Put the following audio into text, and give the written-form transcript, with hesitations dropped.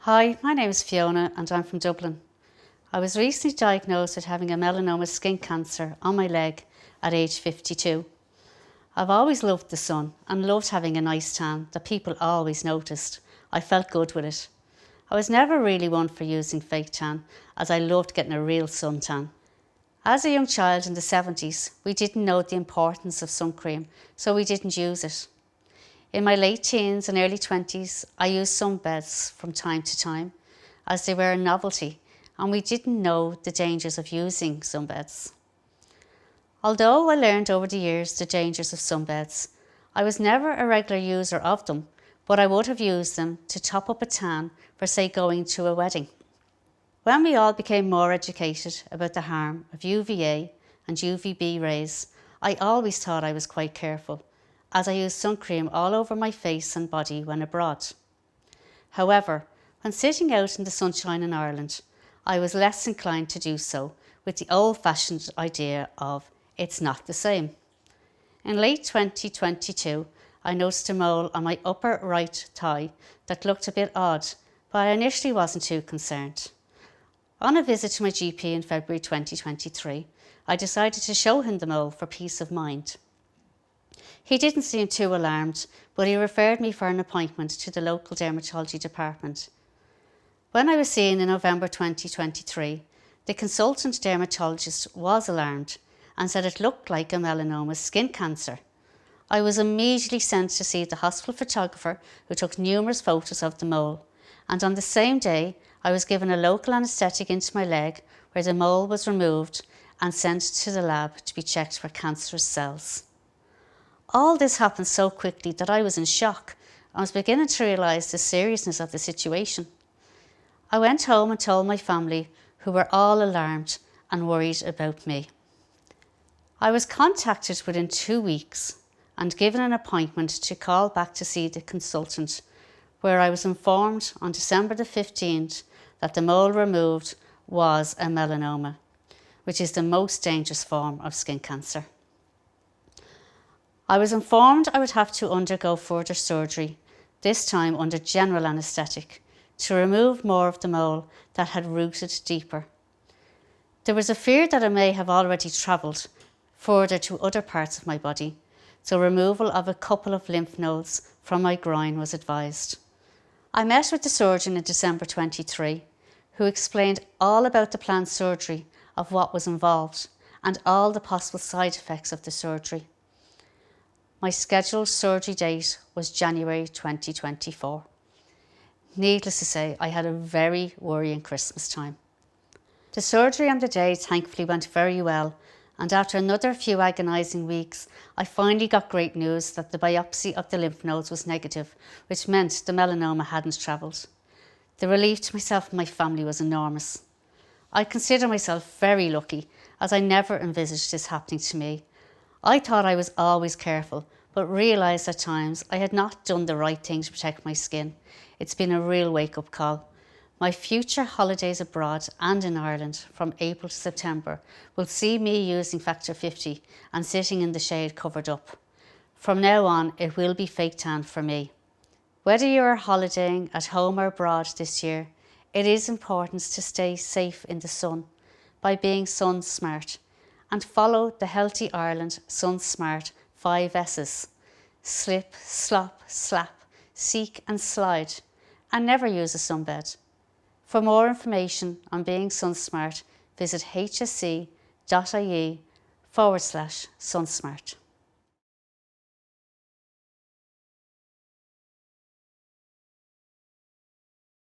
Hi, my name is Fiona and I'm from Dublin. I was recently diagnosed with having a melanoma skin cancer on my leg at age 52. I've always loved the sun and loved having a nice tan that people always noticed. I felt good with it. I was never really one for using fake tan as I loved getting a real suntan. As a young child in the 70s, we didn't know the importance of sun cream, so we didn't use it. In my late teens and early 20s, I used sunbeds from time to time as they were a novelty and we didn't know the dangers of using sunbeds. Although I learned over the years the dangers of sunbeds, I was never a regular user of them, but I would have used them to top up a tan for, say, going to a wedding. When we all became more educated about the harm of UVA and UVB rays, I always thought I was quite careful, as I used sun cream all over my face and body when abroad. However, when sitting out in the sunshine in Ireland, I was less inclined to do so with the old-fashioned idea of it's not the same. In late 2022, I noticed a mole on my upper right thigh that looked a bit odd, but I initially wasn't too concerned. On a visit to my GP in February 2023, I decided to show him the mole for peace of mind. He didn't seem too alarmed, but he referred me for an appointment to the local dermatology department. When I was seen in November 2023, the consultant dermatologist was alarmed and said it looked like a melanoma skin cancer. I was immediately sent to see the hospital photographer who took numerous photos of the mole, and on the same day I was given a local anaesthetic into my leg where the mole was removed and sent to the lab to be checked for cancerous cells. All this happened so quickly that I was in shock and was beginning to realise the seriousness of the situation. I went home and told my family, who were all alarmed and worried about me. I was contacted within 2 weeks and given an appointment to call back to see the consultant, where I was informed on December the 15th that the mole removed was a melanoma, which is the most dangerous form of skin cancer. I was informed I would have to undergo further surgery, this time under general anaesthetic, to remove more of the mole that had rooted deeper. There was a fear that it may have already travelled further to other parts of my body, so removal of a couple of lymph nodes from my groin was advised. I met with the surgeon in December 23, who explained all about the planned surgery, of what was involved, and all the possible side effects of the surgery. My scheduled surgery date was January 2024. Needless to say, I had a very worrying Christmas time. The surgery on the day thankfully went very well, and after another few agonising weeks, I finally got great news that the biopsy of the lymph nodes was negative, which meant the melanoma hadn't travelled. The relief to myself and my family was enormous. I consider myself very lucky, as I never envisaged this happening to me. I thought I was always careful, but realised at times I had not done the right thing to protect my skin. It's been a real wake-up call. My future holidays abroad and in Ireland from April to September will see me using Factor 50 and sitting in the shade covered up. From now on, it will be fake tan for me. Whether you are holidaying at home or abroad this year, it is important to stay safe in the sun by being SunSmart and follow the Healthy Ireland SunSmart 5 S's. Slip, slop, slap, seek and slide, and never use a sunbed. For more information on being SunSmart, visit hsc.ie/SunSmart.